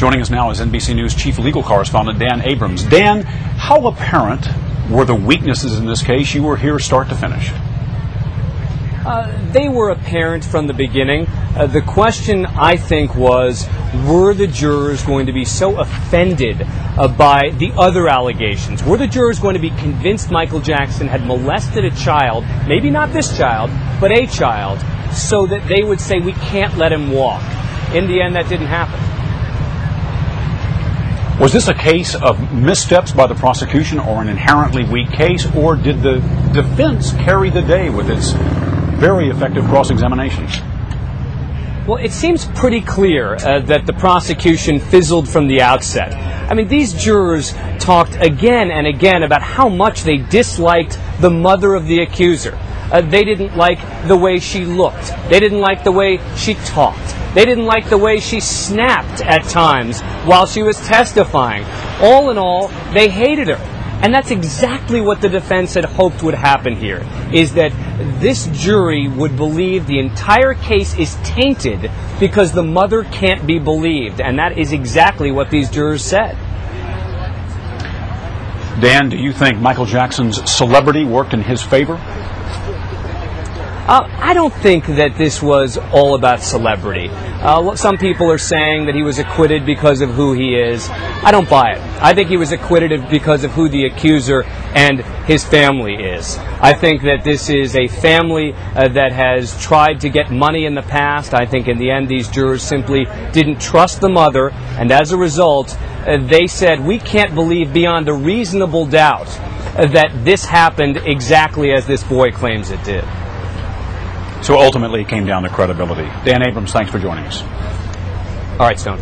Joining us now is NBC News Chief Legal Correspondent Dan Abrams. Dan, how apparent were the weaknesses in this case? You were here start to finish. They were apparent from the beginning. The question, I think, was, were the jurors going to be so offended by the other allegations? Were the jurors going to be convinced Michael Jackson had molested a child, maybe not this child, but a child, so that they would say, we can't let him walk? In the end, that didn't happen. Was this a case of missteps by the prosecution or an inherently weak case, or did the defense carry the day with its very effective cross-examinations? Well, it seems pretty clear that the prosecution fizzled from the outset. I mean, these jurors talked again and again about how much they disliked the mother of the accuser. They didn't like the way she looked. They didn't like the way she talked. They didn't like the way she snapped at times while she was testifying. All in all, they hated her. And that's exactly what the defense had hoped would happen here, is that this jury would believe the entire case is tainted because the mother can't be believed. And that is exactly what these jurors said. Dan, do you think Michael Jackson's celebrity worked in his favor? I don't think that this was all about celebrity. Some people are saying that he was acquitted because of who he is. I don't buy it. I think he was acquitted because of who the accuser and his family is. I think that this is a family that has tried to get money in the past. I think in the end these jurors simply didn't trust the mother, and as a result they said, we can't believe beyond a reasonable doubt that this happened exactly as this boy claims it did. So ultimately it came down to credibility. Dan Abrams, thanks for joining us. All right, Stone.